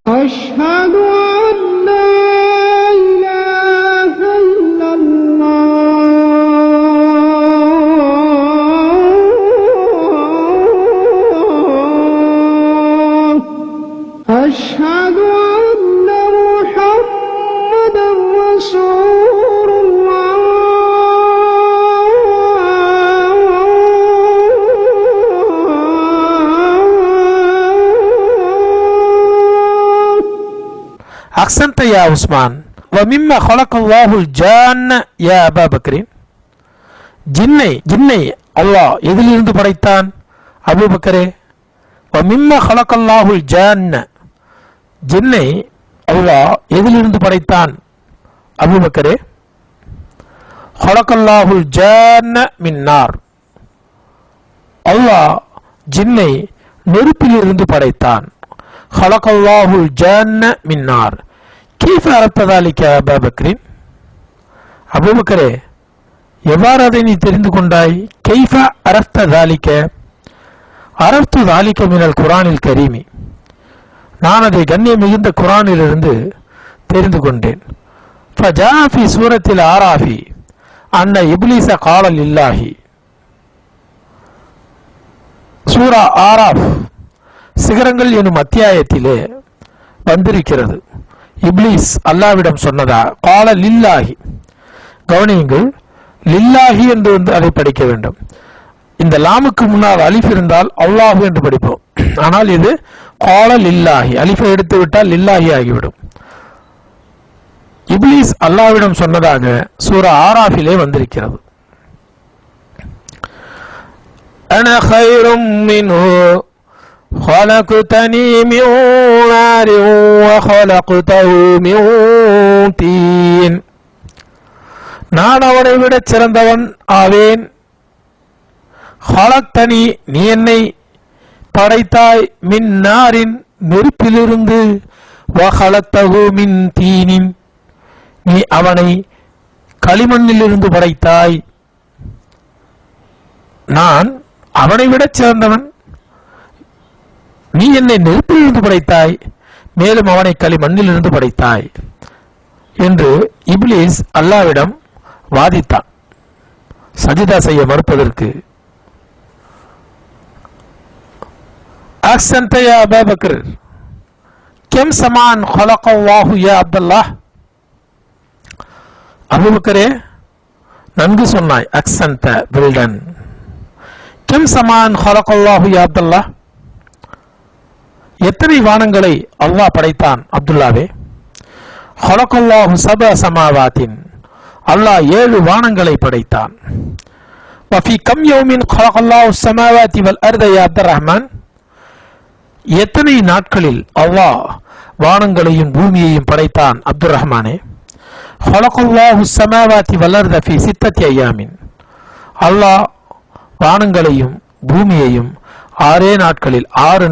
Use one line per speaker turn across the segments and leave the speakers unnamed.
أشهد أن لا إله إلا الله أشهد أن محمدا رسول الله
أحسنت يا عثمان ومما خلق الله الجان يا أبا بكر ஜின்னை அல்லாஹ் எதிலிருந்து படைத்தான் அபூபக்கரே? ومما خلق الله الجان ஜின்னை அல்லாஹ் எதிலிருந்து படைத்தான் அபூபக்கரே? خلق الله الجان من نار அல்லாஹ் ஜின்னை நெருப்பிலிருந்து படைத்தான். خلق الله الجان من نار كيف عرفت ذلك يا أبا بكر؟ அபூபக்கரே, எவ்வாறு அதை நீ தெரிந்து கொண்டாய்? كيف عرفت ذلك؟ عرفت ذلك من القرآن الكريم நான் அதை கண்ணியம் மிகுந்த குர்ஆனிலிருந்து தெரிந்து கொண்டேன். فجاء في سورة الأعراف أن إبليس قال لله சூரா ஆராஃப் சிகரங்கள் எனும் அத்தியாயத்திலே வந்திருக்கிறது. இப்லீஸ் அல்லாவிடம் சொன்னதா? கால லில்லாஹி. கவனியுங்கள், லில்லாஹி என்று வந்து அதை படிக்க வேண்டும். இந்த லாமுக்கு முன்னால் அலிஃப் இருந்தால் அல்லாஹு என்று படிப்போம். ஆனால் இது கால லில்லாஹி, அலிஃபை எடுத்து விட்டால் லில்லாஹி ஆகிவிடும். இப்லீஸ் அல்லாவிடம் சொன்னதாக சூரா ஆராஃபிலே வந்திருக்கிறது. அன கைரும் மின்ஹு خلقتني من نار وخلقته من طين நான் அவனை விட சிறந்தவன் ஆவேன். خلقتني நீ என்னை படைத்தாய், மின் நாரின் நெருப்பிலிருந்து, وخلقته من طين நீ அவனை களிமண்ணிலிருந்து படைத்தாய். நான் அவனை விட சிறந்தவன், நீ என்னை நெருப்பிலிருந்து படைத்தாய், மேலும் அவனை களிமண்ணிலிருந்து படைத்தாய் என்று இப்லீஸ் அல்லாவிடம் வாதித்தான் சஜிதா செய்ய மறுப்பதற்கு. أحسنت يا أبا بكر كم سمان خلق الله يا عبد الله அபூபக்கரே, நன்கு சொன்னாய். أحسنت بالدن كم سمان خلق الله يا عبد الله எத்தனை வானங்களை அல்லாஹ் படைத்தான் அப்துல்லாவே? خلق الله سبع سماوات அல்லாஹ் 7 வானங்களை படைத்தான். وفي كم يوم خلق الله السماوات والأرض يا عبد الرحمن எத்தனை நாட்களில் அல்லாஹ் வானங்களையும் பூமியையும் படைத்தான் அப்துல் ரஹ்மானே? خلق الله السماوات والأرض في 6 أيام அல்லாஹ் வானங்களையும் பூமியையும் 6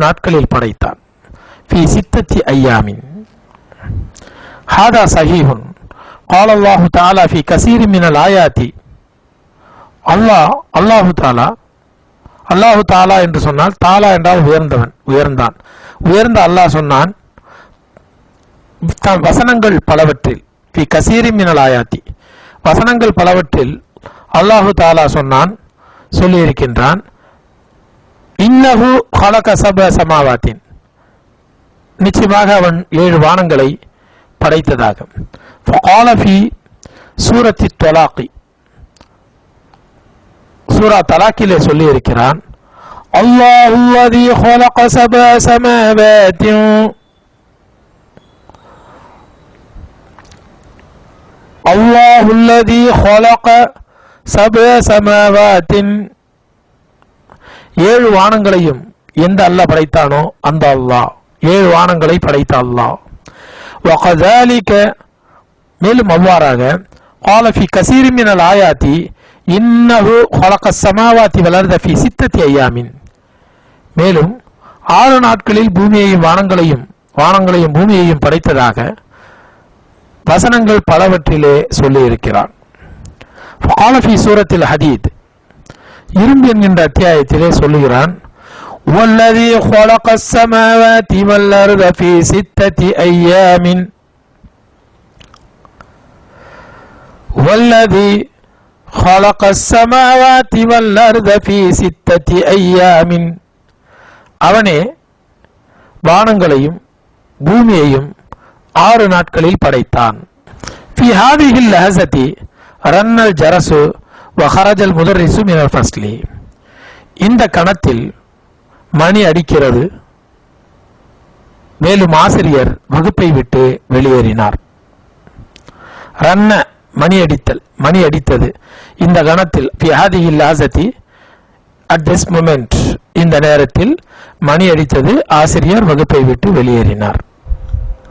நாட்களில் படைத்தான். في 6 أيام هذا صحيح قال الله تعالى في كثير من الآيات அல்லாஹு தாலா என்று சொன்னால், தாலா என்றால் உயர்ந்த அல்லாஹ் சொன்னான் வசனங்கள் பலவற்றில், في كثير من الآيات வசனங்கள் பலவற்றில் அல்லாஹு தாலா சொன்னான், சொல்லியிருக்கின்றான், இன்னஹு خلق سبع سماوات நிச்சயமாக அவன் 7 வானங்களை படைத்ததாக. فقال في سورة الطلاق சூரா தலாக்கிலே சொல்லி இருக்கிறான், அல்லாஹு الذي خلق سبع سماوات அல்லாஹு الذي خلق سبع سماوات 7 வானங்களையும் எந்த அல்லாஹ் படைத்தானோ அந்த அல்லாஹ் 7 வானங்களை படைத்த அல்லாஹ். وكذلك மேலும் அவ்வாறாக قال في كثير من الآيات إنه خلق السماوات والأرض في 6 أيام மேலும் 6 நாட்களில் பூமியையும் வானங்களையும் பூமியையும் படைத்ததாக வசனங்கள் பலவற்றிலே சொல்லி இருக்கிறான். فقال في سورة الحديد இரும்பு என்கின்ற அத்தியாயத்திலே சொல்லுகிறான், والذي خلق السماوات والأرض في 6 أيام والذي خلق السماوات والأرض في 6 أيام அவனே வானங்களையும் பூமியையும் 6 நாட்களில் படைத்தான். في هذه اللحظة رن الجرس وخرج المدرس من الفصل. இந்த கணத்தில் மணி அடிக்கிறது, மேலும் ஆசிரியர் வகுப்பை விட்டு வெளியேறினார். ரன்ன மணி அடித்தது. இந்த கணத்தில் في هذه اللحظة at this moment இந்த நேரத்தில் மணி அடித்தது, ஆசிரியர் வகுப்பை விட்டு வெளியேறினார்.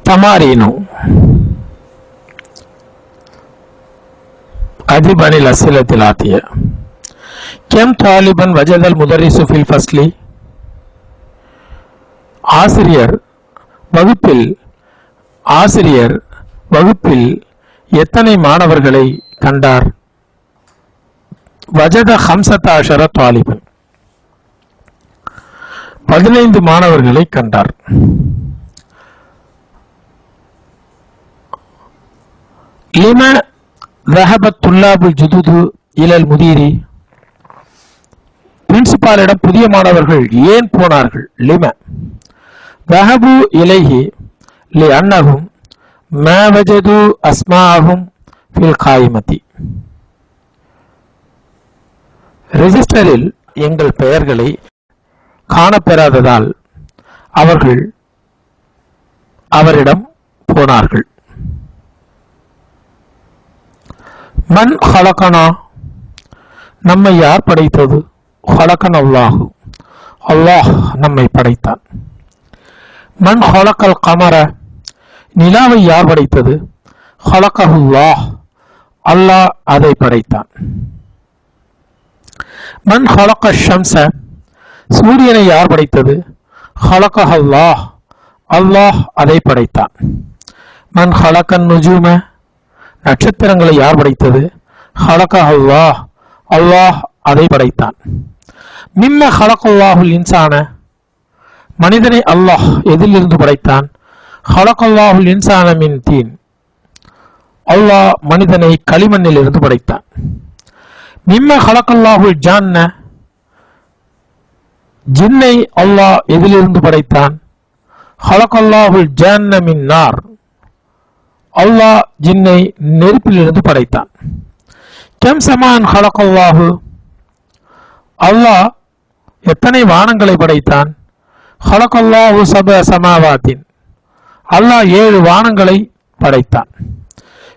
தமாரீனு أجب عن الأسئلة الآتية. كم طالبا وجد المدرس في الفصل؟ ஆசிரியர் வகுப்பில் எத்தனை மாணவர்களை கண்டார்? வஜத 15 தாலிபன் 15 மாணவர்களை கண்டார். லிம ذهب الطلاب الجدد إلى المدير. பிரின்சிபாலிடம் புதிய மாணவர்கள் ஏன் போனார்கள்? லிம ذهبوا إليه لأنهم ما وجدوا أسماءهم في القائمة. ரெஜிஸ்டரில் எங்கள் பெயர்களை காணப்பெறாததால் அவர்கள் அவரிடம் போனார்கள். மன் ஹலகனா நம்மை யார் படைத்தது? ஹலகன் அல்லாஹு அல்லாஹ் நம்மை படைத்தான். மன் ஹலகல் கமர நிலாவை யார் படைத்தது? ஹலகஹுல்லாஹ் அல்லாஹ் அதை படைத்தான். மன் ஹலக ஷம்ஸ சூரியனை யார் படைத்தது? ஹலகஹுல்லாஹ் அல்லாஹ் அதை படைத்தான். மன் ஹலகன் நுஜூம நட்சத்திரங்களை யார் படைத்தது? ஹலகஹுல்லாஹ் அல்லாஹ் அதை படைத்தான். மிம்ம ஹலகல்லாஹுல் இன்சான மனிதனை அல்லாஹ் எதிலிருந்து படைத்தான்? ஹலகல்லாஹுல் இன்சான மின் தீன் அல்லாஹ் மனிதனை களிமண்ணில் இருந்து படைத்தான். மிம்ம ஹலகல்லாஹுல் ஜான்ன ஜின்னை அல்லாஹ் எதிலிருந்து படைத்தான்? ஹலகல்லாஹுல் ஜான்ன மின் நார் அல்லாஹ் ஜின்னை நெருப்பிலிருந்து படைத்தான். கம் சமான் ஹலகல்லாஹு அல்லாஹ் எத்தனை வானங்களை படைத்தான்? ஹலகல்லாஹு சப சமாவாத்தின் அல்லாஹ் 7 வானங்களை படைத்தான்.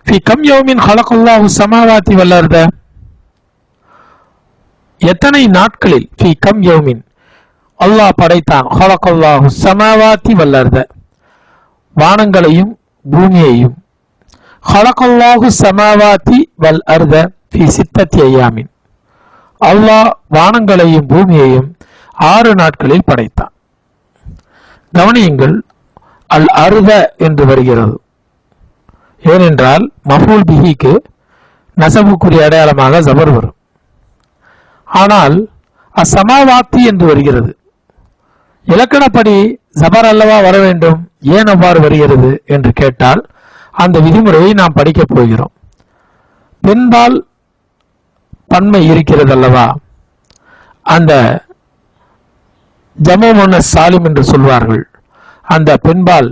ஃபி கம் யௌமின் ஹலகல்லாஹு சமாவாத்தி வல் அர்த எத்தனை நாட்களில்? ஃபி கம் யௌமின் அல்லாஹ் படைத்தான். ஹலகல்லாஹு சமாவாத்தி வல் அர்த வானங்களையும் பூமியையும். ஹலகல்லாஹு சமாவாத்தி வல் அர்த ஃபி 6 அய்யாமின் அல்லாஹ் வானங்களையும் பூமியையும் 6 நாட்களில் படைத்தான். கவனியுங்கள், அல் அர்த என்று வருகிறது. ஏனென்றால் மஃபூல் பிஹிக்கு நசபுக்குரிய அடையாளமாக ஜபர் வரும். ஆனால் அசமாவாத்தி என்று வருகிறது. இலக்கணப்படி ஜபர் அல்லவா வர வேண்டும், ஏன் அவ்வாறு வருகிறது என்று கேட்டால் அந்த விதிமுறையை நாம் படிக்கப் போகிறோம். பெண்பால் பன்மை இருக்கிறது அல்லவா, அந்த ஜமு முன்னஸ் சாலிம் என்று சொல்வார்கள். அந்த பெண்பால்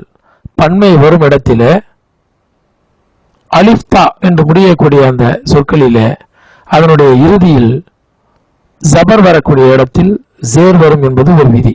பன்மை வரும் இடத்திலே அலிஃப்தா என்று முடியக்கூடிய அந்த சொற்களிலே அதனுடைய இறுதியில் ஜபர் வரக்கூடிய இடத்தில் ஜேர் வரும் என்பது ஒரு விதி.